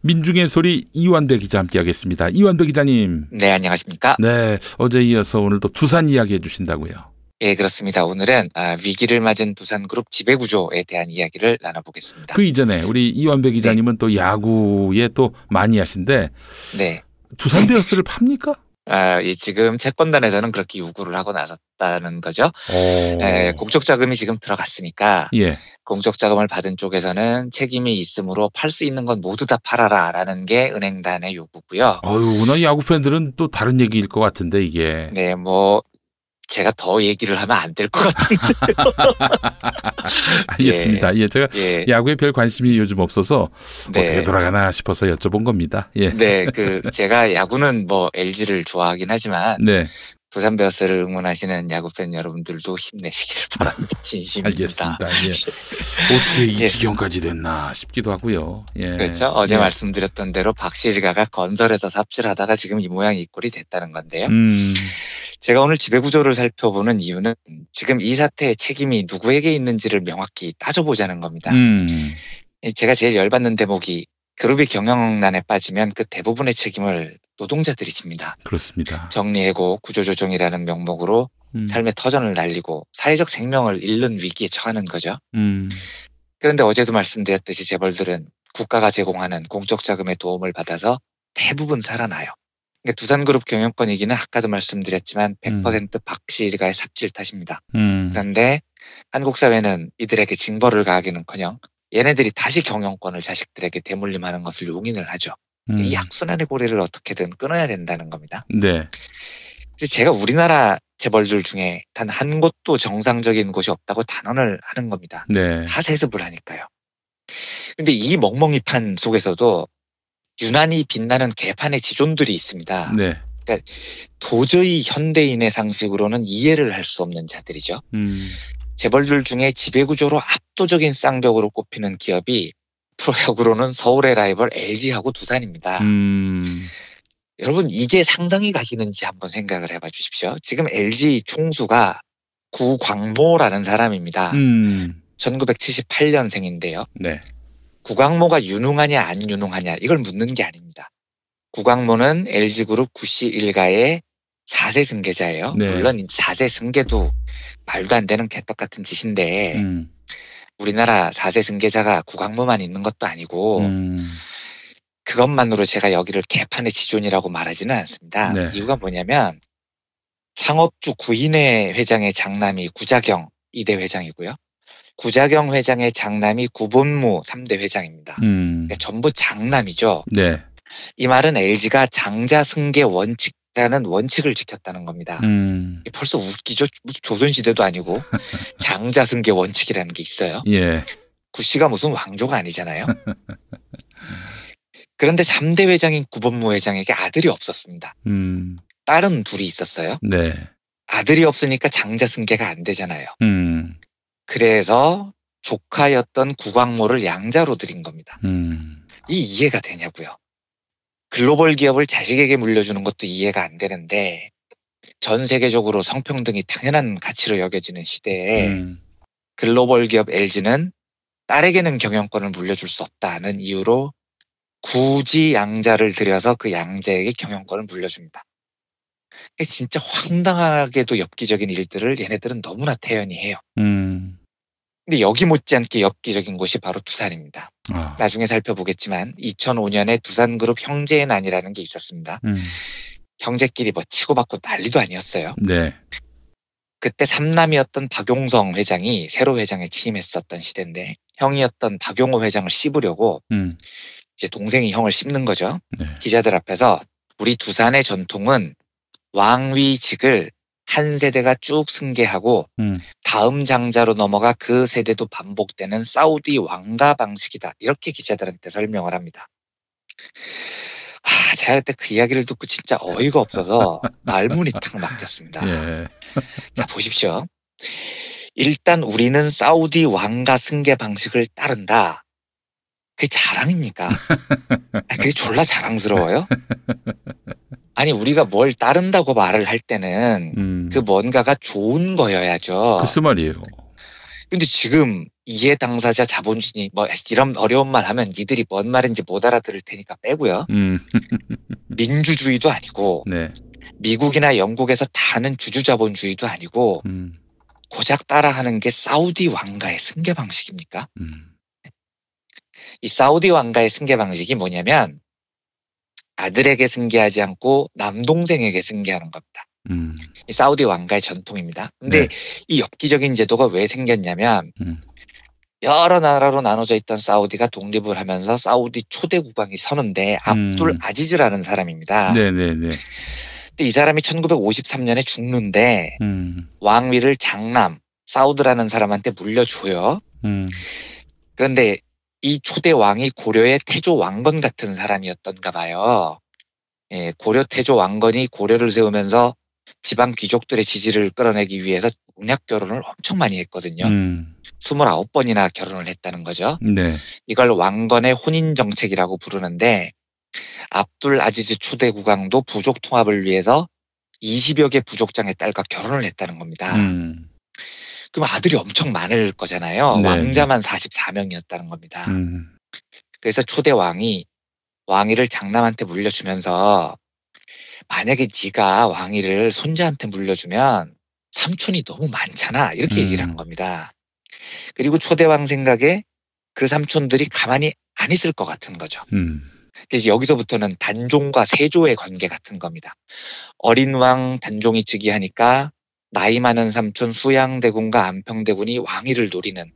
민중의 소리 이완배 기자 함께하겠습니다. 이완배 기자님. 네, 안녕하십니까? 네, 어제 이어서 오늘도 두산 이야기 해주신다고요. 예, 그렇습니다. 오늘은 위기를 맞은 두산그룹 지배구조에 대한 이야기를 나눠보겠습니다. 그 이전에 우리 이완배 기자님은 또 야구에 또 마니아신데 네. 두산 베어스를 팝니까? 지금 채권단에서는 그렇게 요구를 하고 나섰다는 거죠. 공적 자금이 지금 들어갔으니까 예. 공적 자금을 받은 쪽에서는 책임이 있으므로 팔 수 있는 건 모두 다 팔아라라는 게 은행단의 요구고요. 나 야구 팬들은 또 다른 얘기일 것 같은데 이게. 네, 제가 더 얘기를 하면 안 될 것 같은데요. 알겠습니다. 예, 제가 야구에 별 관심이 요즘 없어서 네. 어떻게 돌아가나 싶어서 여쭤본 겁니다. 예. 네, 제가 야구는 LG를 좋아하긴 하지만 네. 두산 베어스를 응원하시는 야구 팬 여러분들도 힘내시기를 바랍니다. 진심입니다. 알겠습니다. 예. 어떻게 이 지경까지 됐나 싶기도 하고요. 예. 그렇죠. 어제 말씀드렸던 대로 박시일가가 건설에서 삽질하다가 지금 이 모양 이 꼴이 됐다는 건데요. 제가 오늘 지배구조를 살펴보는 이유는 지금 이 사태의 책임이 누구에게 있는지를 명확히 따져보자는 겁니다. 제가 제일 열받는 대목이 그룹이 경영난에 빠지면 그 대부분의 책임을 노동자들이 집니다. 그렇습니다. 정리해고 구조조정이라는 명목으로 삶의 터전을 날리고 사회적 생명을 잃는 위기에 처하는 거죠. 그런데 어제도 말씀드렸듯이 재벌들은 국가가 제공하는 공적 자금의 도움을 받아서 대부분 살아나요. 그러니까 두산그룹 경영권 위기는 아까도 말씀드렸지만 100% 박시일가의 삽질 탓입니다. 그런데 한국 사회는 이들에게 징벌을 가하기는커녕 얘네들이 다시 경영권을 자식들에게 대물림하는 것을 용인을 하죠. 이 악순환의 고리를 어떻게든 끊어야 된다는 겁니다. 네. 제가 우리나라 재벌들 중에 단 한 곳도 정상적인 곳이 없다고 단언을 하는 겁니다. 네. 다 세습을 하니까요. 근데 이 멍멍이 판 속에서도 유난히 빛나는 개판의 지존들이 있습니다. 네. 그러니까 도저히 현대인의 상식으로는 이해를 할 수 없는 자들이죠. 재벌들 중에 지배구조로 압도적인 쌍벽으로 꼽히는 기업이 프로야구로는 서울의 라이벌 LG하고 두산입니다. 여러분 이게 상상이 가시는지 한번 생각을 해봐 주십시오. 지금 LG 총수가 구광모라는 사람입니다. 1978년생인데요. 네. 구광모가 유능하냐 안 유능하냐 이걸 묻는 게 아닙니다. 구광모는 LG그룹 구씨 일가의 4세 승계자예요. 네. 물론 4세 승계도 말도 안 되는 개떡 같은 짓인데 우리나라 4세 승계자가 구광모만 있는 것도 아니고 그것만으로 제가 여기를 개판의 지존이라고 말하지는 않습니다. 네. 이유가 뭐냐면 창업주 구인회 회장의 장남이 구자경 2대 회장이고요. 구자경 회장의 장남이 구본무 3대 회장입니다. 그러니까 전부 장남이죠. 네. 이 말은 LG가 장자승계 원칙이라는 원칙을 지켰다는 겁니다. 벌써 웃기죠. 조선시대도 아니고 장자승계 원칙이라는 게 있어요. 예. 구씨가 무슨 왕조가 아니잖아요. 그런데 3대 회장인 구본무 회장에게 아들이 없었습니다. 딸은 둘이 있었어요. 네. 아들이 없으니까 장자승계가 안 되잖아요. 그래서 조카였던 구광모를 양자로 들인 겁니다. 이 이해가 되냐고요. 글로벌 기업을 자식에게 물려주는 것도 이해가 안 되는데 전 세계적으로 성평등이 당연한 가치로 여겨지는 시대에 글로벌 기업 LG는 딸에게는 경영권을 물려줄 수 없다는 이유로 굳이 양자를 들여서 그 양자에게 경영권을 물려줍니다. 진짜 황당하게도 엽기적인 일들을 얘네들은 너무나 태연히 해요. 근데 여기 못지않게 엽기적인 곳이 바로 두산입니다. 나중에 살펴보겠지만 2005년에 두산그룹 형제의 난이라는 게 있었습니다. 형제끼리 치고받고 난리도 아니었어요. 네. 그때 삼남이었던 박용성 회장이 새로 회장에 취임했었던 시대인데 형이었던 박용호 회장을 씹으려고 이제 동생이 형을 씹는 거죠. 네. 기자들 앞에서 우리 두산의 전통은 왕위직을 한 세대가 쭉 승계하고 다음 장자로 넘어가 그 세대도 반복되는 사우디 왕가 방식이다. 이렇게 기자들한테 설명을 합니다. 제가 그때 그 이야기를 듣고 진짜 어이가 없어서 말문이 탁 막혔습니다. 예. 자, 보십시오. 일단 우리는 사우디 왕가 승계 방식을 따른다. 그게 자랑입니까? 그게 졸라 자랑스러워요? 아니 우리가 뭘 따른다고 말을 할 때는 그 뭔가가 좋은 거여야죠. 글쎄 말이에요. 근데 지금 이해 당사자 자본주의 뭐 이런 어려운 말 하면 니들이 뭔 말인지 못 알아들을 테니까 빼고요. 민주주의도 아니고 네. 미국이나 영국에서 다는 주주자본주의도 아니고 고작 따라하는 게 사우디 왕가의 승계 방식입니까? 이 사우디 왕가의 승계 방식이 뭐냐면 아들에게 승계하지 않고 남동생에게 승계하는 겁니다. 이 사우디 왕가의 전통입니다. 근데 네. 이 엽기적인 제도가 왜 생겼냐면 여러 나라로 나눠져 있던 사우디가 독립을 하면서 사우디 초대 국왕이 서는데 압둘 아지즈라는 사람입니다. 네네네. 근데 이 사람이 1953년에 죽는데 왕위를 장남 사우드라는 사람한테 물려줘요. 그런데 이 초대 왕이 고려의 태조 왕건 같은 사람이었던가 봐요. 예, 고려 태조 왕건이 고려를 세우면서 지방 귀족들의 지지를 끌어내기 위해서 공약 결혼을 엄청 많이 했거든요. 29번이나 결혼을 했다는 거죠. 네. 이걸 왕건의 혼인 정책이라고 부르는데 압둘 아지즈 초대 국왕도 부족 통합을 위해서 20여 개 부족장의 딸과 결혼을 했다는 겁니다. 그럼 아들이 엄청 많을 거잖아요. 네. 왕자만 44명이었다는 겁니다. 그래서 초대 왕이 왕위를 장남한테 물려주면서 만약에 네가 왕위를 손자한테 물려주면 삼촌이 너무 많잖아. 이렇게 얘기를 한 겁니다. 그리고 초대왕 생각에 그 삼촌들이 가만히 안 있을 것 같은 거죠. 그래서 여기서부터는 단종과 세조의 관계 같은 겁니다. 어린 왕 단종이 즉위하니까 나이 많은 삼촌 수양대군과 안평대군이 왕위를 노리는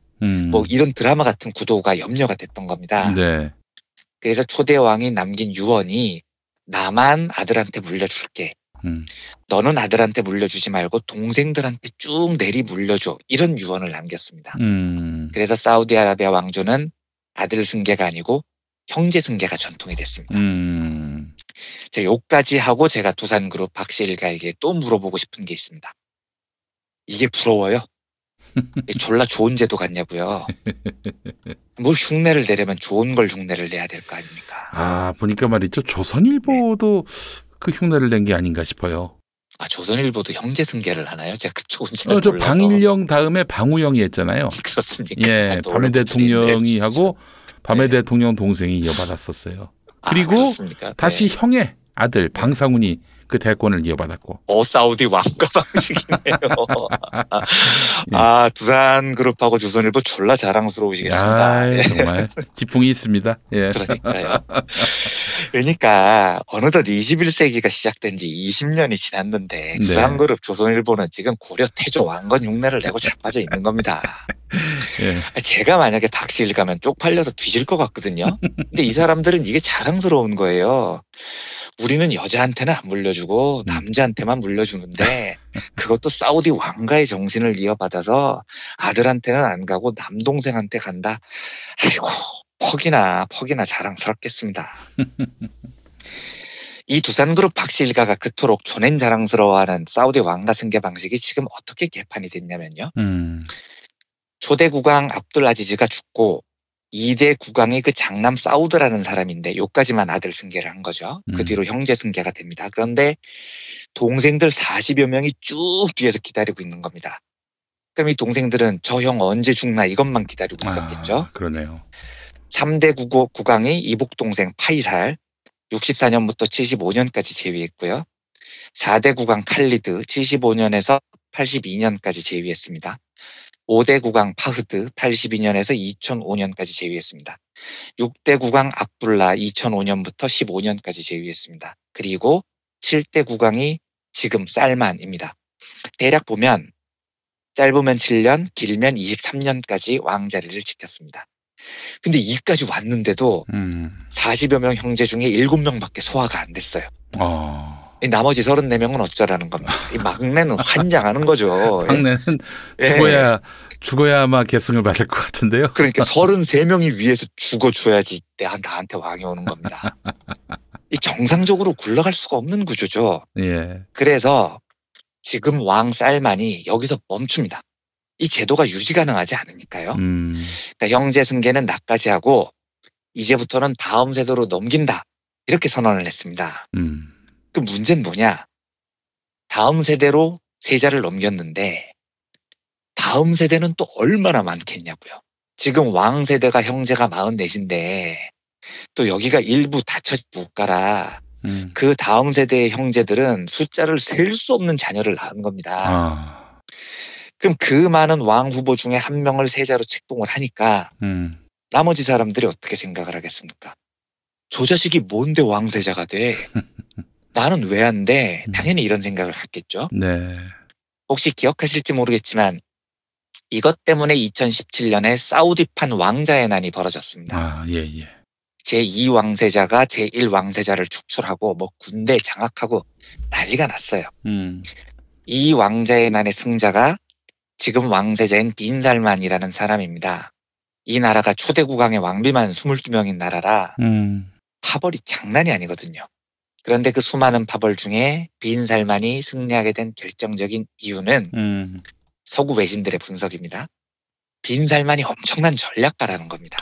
뭐 이런 드라마 같은 구도가 염려가 됐던 겁니다. 네. 그래서 초대왕이 남긴 유언이 나만 아들한테 물려줄게. 너는 아들한테 물려주지 말고 동생들한테 쭉 내리 물려줘. 이런 유언을 남겼습니다. 그래서 사우디아라비아 왕조는 아들 승계가 아니고 형제 승계가 전통이 됐습니다. 제가 여기까지 하고 제가 두산그룹 박시일가에게 또 물어보고 싶은 게 있습니다. 이게 부러워요? 졸라 좋은 제도 같냐고요. 뭘 흉내를 내려면 좋은 걸 흉내를 내야 될 거 아닙니까? 아, 보니까 말이죠. 조선일보도 그 흉내를 낸 게 아닌가 싶어요. 아, 조선일보도 형제 승계를 하나요? 제가 그쪽은 잘 몰라서. 방일영 다음에 방우영이 했잖아요. 그렇습니까? 예, 밤의 대통령이 하고 밤의 대통령 동생이 이어받았었어요. 그리고 다시 형의 아들 방상훈이 그 대권을 이어받았고. 사우디 왕가 방식이네요. 아, 두산그룹하고 조선일보 졸라 자랑스러우시겠습니다. 정말 기풍이 있습니다. 예. 그러니까요. 그러니까 어느덧 21세기가 시작된 지 20년이 지났는데 두산그룹 조선일보는 지금 고려 태조 왕건 흉내를 내고 자빠져 있는 겁니다. 예. 제가 만약에 박시일 가면 쪽팔려서 뒤질 것 같거든요. 근데 이 사람들은 이게 자랑스러운 거예요. 우리는 여자한테는 안 물려주고 남자한테만 물려주는데 그것도 사우디 왕가의 정신을 이어받아서 아들한테는 안 가고 남동생한테 간다. 아이고 퍽이나 자랑스럽겠습니다. 이 두산그룹 박시일가가 그토록 전엔 자랑스러워하는 사우디 왕가 승계 방식이 지금 어떻게 개판이 됐냐면요. 초대 국왕 압둘 아지즈가 죽고 2대 국왕이 그 장남 사우드라는 사람인데 요까지만 아들 승계를 한 거죠. 그 뒤로 형제 승계가 됩니다. 그런데 동생들 40여 명이 쭉 뒤에서 기다리고 있는 겁니다. 그럼 이 동생들은 저 형 언제 죽나 이것만 기다리고 있었겠죠. 그러네요. 3대 국왕이 이복 동생 파이살 64년부터 75년까지 재위했고요. 4대 국왕 칼리드 75년에서 82년까지 재위했습니다. 5대 국왕 파흐드 82년에서 2005년까지 재위했습니다. 6대 국왕 압둘라 2005년부터 15년까지 재위했습니다. 그리고 7대 국왕이 지금 살만입니다. 대략 보면 짧으면 7년, 길면 23년까지 왕자리를 지켰습니다. 근데 이까지 왔는데도 40여 명 형제 중에 7명밖에 소화가 안 됐어요. 이 나머지 34명은 어쩌라는 겁니다. 이 막내는 환장하는 거죠. 막내는 죽어야 아마 계승을 받을 것 같은데요. 그러니까 33명이 위에서 죽어줘야지 나한테 왕이 오는 겁니다. 이 정상적으로 굴러갈 수가 없는 구조죠. 예. 그래서 지금 왕 살만이 여기서 멈춥니다. 이 제도가 유지 가능하지 않으니까요. 그러니까 형제 승계는 나까지 하고 이제부터는 다음 세대로 넘긴다. 이렇게 선언을 했습니다. 그 문제는 뭐냐? 다음 세대로 세자를 넘겼는데 다음 세대는 또 얼마나 많겠냐고요. 지금 왕 세대가 형제가 44인데 또 여기가 일부 다처 국가라 그 다음 세대의 형제들은 숫자를 셀 수 없는 자녀를 낳은 겁니다. 그럼 그 많은 왕 후보 중에 한 명을 세자로 책봉을 하니까 나머지 사람들이 어떻게 생각을 하겠습니까? 저 자식이 뭔데 왕세자가 돼? 나는 왜 안 돼? 당연히 이런 생각을 했겠죠. 네. 혹시 기억하실지 모르겠지만 이것 때문에 2017년에 사우디판 왕자의 난이 벌어졌습니다. 아, 예, 예. 제2왕세자가 제1왕세자를 축출하고 뭐 군대 장악하고 난리가 났어요. 이 왕자의 난의 승자가 지금 왕세자인 빈살만이라는 사람입니다. 이 나라가 초대 국왕의 왕비만 22명인 나라라 파벌이 장난이 아니거든요. 그런데 그 수많은 파벌 중에 빈살만이 승리하게 된 결정적인 이유는 서구 외신들의 분석입니다. 빈살만이 엄청난 전략가라는 겁니다.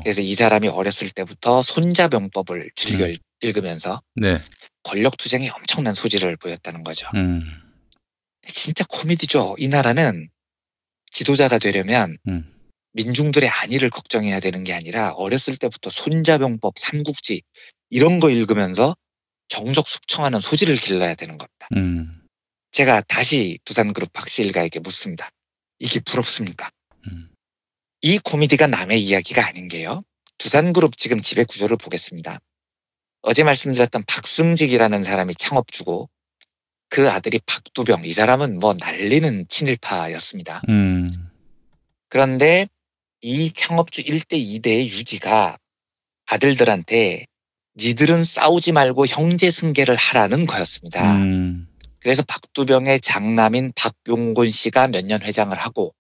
그래서 이 사람이 어렸을 때부터 손자병법을 즐겨 읽으면서 네. 권력 투쟁에 엄청난 소질을 보였다는 거죠. 진짜 코미디죠. 이 나라는 지도자가 되려면 민중들의 안위를 걱정해야 되는 게 아니라 어렸을 때부터 손자병법, 삼국지 이런 거 읽으면서 정적 숙청하는 소질을 길러야 되는 겁니다. 제가 다시 두산그룹 박씨 일가에게 묻습니다. 이게 부럽습니까? 이 코미디가 남의 이야기가 아닌 게요. 두산그룹 지금 지배 구조를 보겠습니다. 어제 말씀드렸던 박승직이라는 사람이 창업주고 그 아들이 박두병, 이 사람은 뭐 날리는 친일파였습니다. 그런데 이 창업주 1대, 2대의 유지가 아들들한테 니들은 싸우지 말고 형제 승계를 하라는 거였습니다. 그래서 박두병의 장남인 박용곤 씨가 몇 년 회장을 하고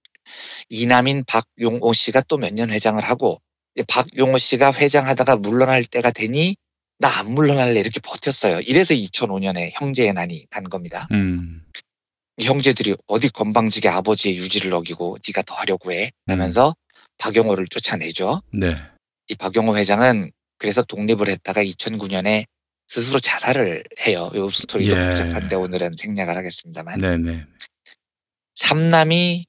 이남인 박용호 씨가 또 몇 년 회장을 하고 박용호 씨가 회장하다가 물러날 때가 되니 나 안 물러날래 이렇게 버텼어요. 이래서 2005년에 형제의 난이 난 겁니다. 이 형제들이 어디 건방지게 아버지의 유지를 어기고 네가 더 하려고 해 하면서 박용호를 쫓아내죠. 네. 이 박용호 회장은 그래서 독립을 했다가 2009년에 스스로 자살을 해요. 이 스토리도 복잡한데 오늘은 생략을 하겠습니다만. 네네. 삼남이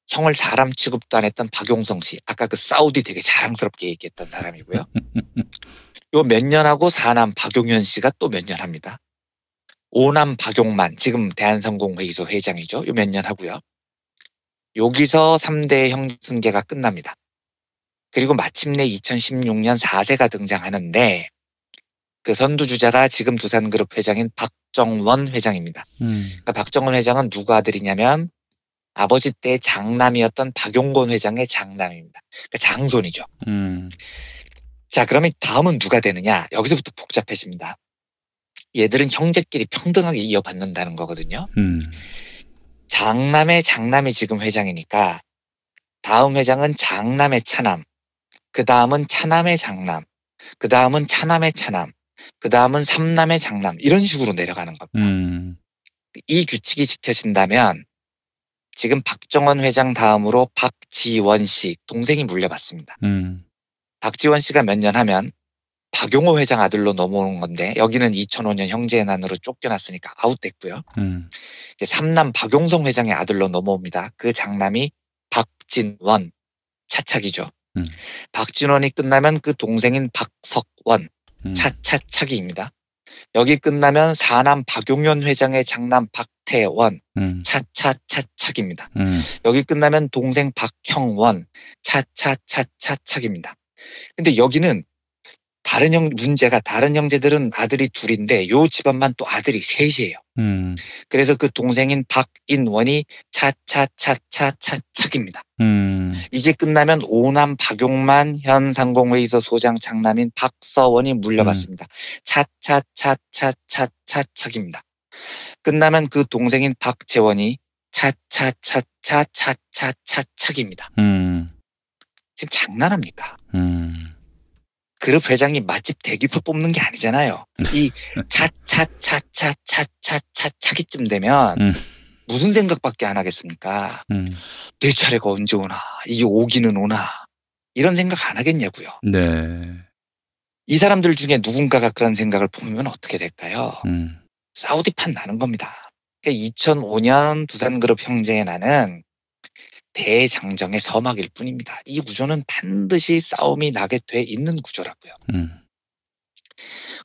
형을 사람 취급도 안 했던 박용성 씨. 아까 그 사우디 되게 자랑스럽게 얘기했던 사람이고요. 요 몇 년 하고 사남 박용현 씨가 또 몇 년 합니다. 오남 박용만 지금 대한성공회의소 회장이죠. 요 몇 년 하고요. 여기서 3대 형승계가 끝납니다. 그리고 마침내 2016년 4세가 등장하는데 그 선두주자가 지금 두산그룹 회장인 박정원 회장입니다. 그러니까 박정원 회장은 누구 아들이냐면 아버지 때 장남이었던 박용곤 회장의 장남입니다. 그러니까 장손이죠. 자, 그러면 다음은 누가 되느냐? 여기서부터 복잡해집니다. 얘들은 형제끼리 평등하게 이어받는다는 거거든요. 장남의 장남이 지금 회장이니까 다음 회장은 장남의 차남, 그 다음은 차남의 장남, 그 다음은 차남의 차남, 그 다음은 삼남의 장남 이런 식으로 내려가는 겁니다. 이 규칙이 지켜진다면 지금 박정원 회장 다음으로 박지원 씨 동생이 물려받습니다. 박지원 씨가 몇 년 하면 박용호 회장 아들로 넘어오는 건데 여기는 2005년 형제의 난으로 쫓겨났으니까 아웃됐고요. 이제 삼남 박용성 회장의 아들로 넘어옵니다. 그 장남이 박진원 차차기죠. 박진원이 끝나면 그 동생인 박석원 차차차기입니다. 여기 끝나면 사남 박용현 회장의 장남 박태원 차차차차기입니다. 여기 끝나면 동생 박형원 차차차차차기입니다. 근데 여기는 문제가 다른 형제들은 아들이 둘인데 요 집안만 또 아들이 셋이에요. 그래서 그 동생인 박인원이 차차차차차차기입니다. 이게 끝나면 오남 박용만 현 상공회의소 소장 장남인 박서원이 물려받습니다. 차차차차차차차기입니다. 끝나면 그 동생인 박재원이 차차차차차차차기입니다. 지금 장난합니까? 그룹 회장이 맛집 대기표 뽑는 게 아니잖아요. 이 차기쯤 되면 무슨 생각밖에 안 하겠습니까? 내 차례가 언제 오나? 이게 오기는 오나? 이런 생각 안 하겠냐고요. 네. 이 사람들 중에 누군가가 그런 생각을 보면 어떻게 될까요? 사우디판 나는 겁니다. 그러니까 2005년 두산그룹 형제의 난은 대장정의 서막일 뿐입니다. 이 구조는 반드시 싸움이 나게 돼 있는 구조라고요.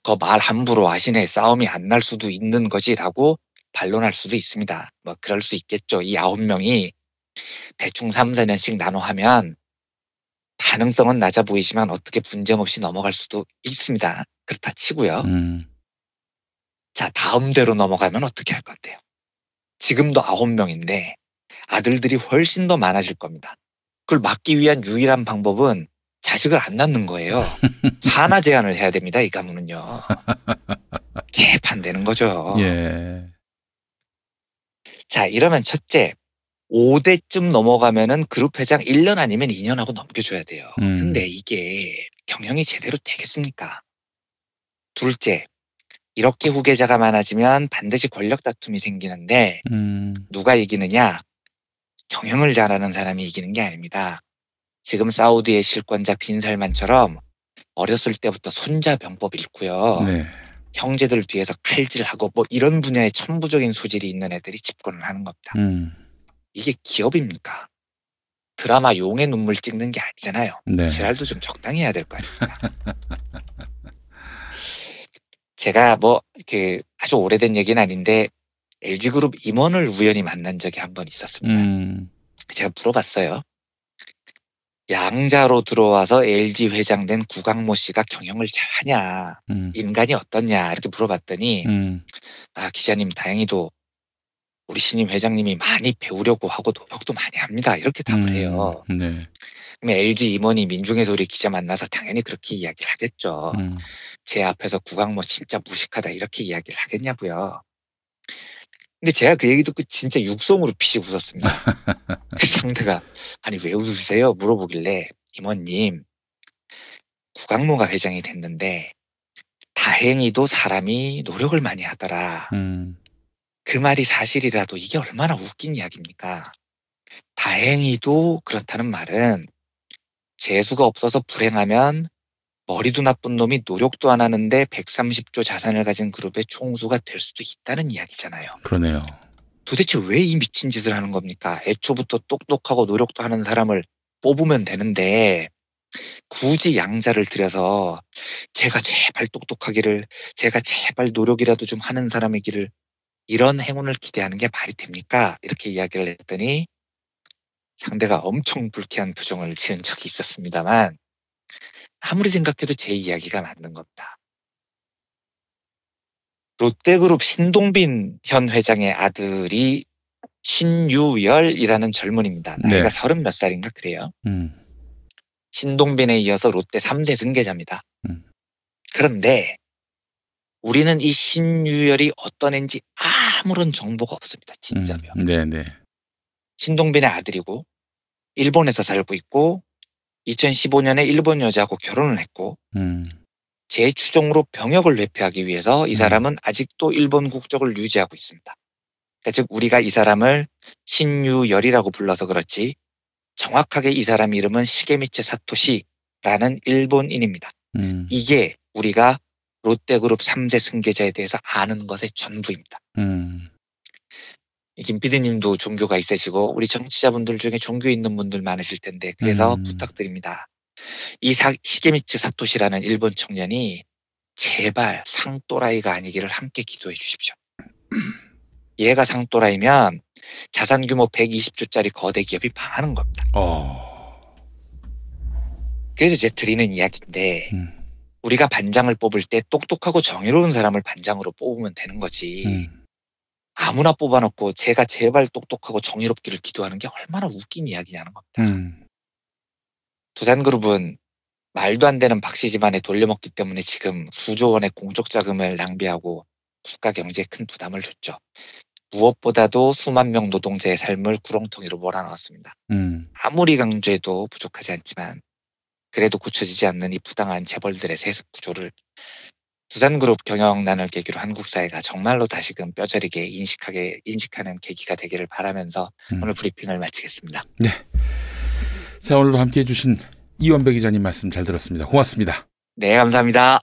그 말 함부로 하시네, 싸움이 안 날 수도 있는 거지라고 반론할 수도 있습니다. 뭐 그럴 수 있겠죠. 이 9명이 대충 3, 4년씩 나눠 하면 가능성은 낮아 보이지만 어떻게 분쟁 없이 넘어갈 수도 있습니다. 그렇다 치고요. 자, 다음대로 넘어가면 어떻게 할 건데요? 지금도 9명인데 아들들이 훨씬 더 많아질 겁니다. 그걸 막기 위한 유일한 방법은 자식을 안 낳는 거예요. 산하 제한을 해야 됩니다. 이 가문은요. 개판되는 거죠. 예. 자, 이러면 첫째, 5대쯤 넘어가면은 그룹 회장 1년 아니면 2년 하고 넘겨줘야 돼요. 근데 이게 경영이 제대로 되겠습니까? 둘째, 이렇게 후계자가 많아지면 반드시 권력 다툼이 생기는데 누가 이기느냐? 경영을 잘하는 사람이 이기는 게 아닙니다. 지금 사우디의 실권자 빈 살만처럼 어렸을 때부터 손자병법 읽고요. 네. 형제들 뒤에서 칼질하고 뭐 이런 분야에 천부적인 소질이 있는 애들이 집권을 하는 겁니다. 이게 기업입니까? 드라마 용의 눈물 찍는 게 아니잖아요. 네. 지랄도 좀 적당히 해야 될 거 아닙니까? 제가 뭐 아주 오래된 얘기는 아닌데 LG그룹 임원을 우연히 만난 적이 한 번 있었습니다. 제가 물어봤어요. 양자로 들어와서 LG 회장 된 구강모 씨가 경영을 잘하냐, 인간이 어떻냐 이렇게 물어봤더니 아, 기자님 다행히도 우리 신임 회장님이 많이 배우려고 하고 노력도 많이 합니다. 이렇게 답을 해요. 네. 그러면 LG 임원이 민중의 소리 기자 만나서 당연히 그렇게 이야기를 하겠죠. 제 앞에서 구강모 진짜 무식하다 이렇게 이야기를 하겠냐고요. 근데 제가 그 얘기 듣고 진짜 육성으로 피식 웃었습니다. 그 상대가 아니 왜 웃으세요? 물어보길래 임원님 구강모가 회장이 됐는데 다행히도 사람이 노력을 많이 하더라. 그 말이 사실이라도 이게 얼마나 웃긴 이야기입니까? 다행히도 그렇다는 말은 재수가 없어서 불행하면 머리도 나쁜 놈이 노력도 안 하는데 130조 자산을 가진 그룹의 총수가 될 수도 있다는 이야기잖아요. 그러네요. 도대체 왜 이 미친 짓을 하는 겁니까? 애초부터 똑똑하고 노력도 하는 사람을 뽑으면 되는데 굳이 양자를 들여서 제가 제발 똑똑하기를, 제가 제발 노력이라도 좀 하는 사람이기를 이런 행운을 기대하는 게 말이 됩니까? 이렇게 이야기를 했더니 상대가 엄청 불쾌한 표정을 지은 적이 있었습니다만 아무리 생각해도 제 이야기가 맞는 겁니다. 롯데그룹 신동빈 현 회장의 아들이 신유열이라는 젊은입니다. 나이가 30 몇 살인가 그래요. 신동빈에 이어서 롯데 3세 승계자입니다. 그런데 우리는 이 신유열이 어떤 애인지 아무런 정보가 없습니다. 진짜로요. 네네. 신동빈의 아들이고 일본에서 살고 있고 2015년에 일본 여자하고 결혼을 했고 제 추정으로 병역을 회피하기 위해서 이 사람은 아직도 일본 국적을 유지하고 있습니다. 그러니까 즉 우리가 이 사람을 신유열이라고 불러서 그렇지 정확하게 이 사람 이름은 시게미츠 사토시라는 일본인입니다. 이게 우리가 롯데그룹 3세 승계자에 대해서 아는 것의 전부입니다. 김 PD님도 종교가 있으시고 우리 정치자분들 중에 종교 있는 분들 많으실 텐데 그래서 부탁드립니다. 이 시게미츠 사토시라는 일본 청년이 제발 상또라이가 아니기를 함께 기도해 주십시오. 얘가 상또라이면 자산 규모 120조짜리 거대 기업이 망하는 겁니다. 그래서 제가 드리는 이야기인데 우리가 반장을 뽑을 때 똑똑하고 정의로운 사람을 반장으로 뽑으면 되는 거지. 아무나 뽑아놓고 제가 제발 똑똑하고 정의롭기를 기도하는 게 얼마나 웃긴 이야기냐는 겁니다. 두산그룹은 말도 안 되는 박씨 집안에 돌려먹기 때문에 지금 수조 원의 공적 자금을 낭비하고 국가 경제에 큰 부담을 줬죠. 무엇보다도 수만 명 노동자의 삶을 구렁텅이로 몰아넣었습니다. 아무리 강조해도 부족하지 않지만 그래도 고쳐지지 않는 이 부당한 재벌들의 세습 구조를 두산그룹 경영난을 계기로 한국 사회가 정말로 다시금 뼈저리게 인식하는 계기가 되기를 바라면서 오늘 브리핑을 마치겠습니다. 네. 자, 오늘도 함께해 주신 이원배 기자님 말씀 잘 들었습니다. 고맙습니다. 네, 감사합니다.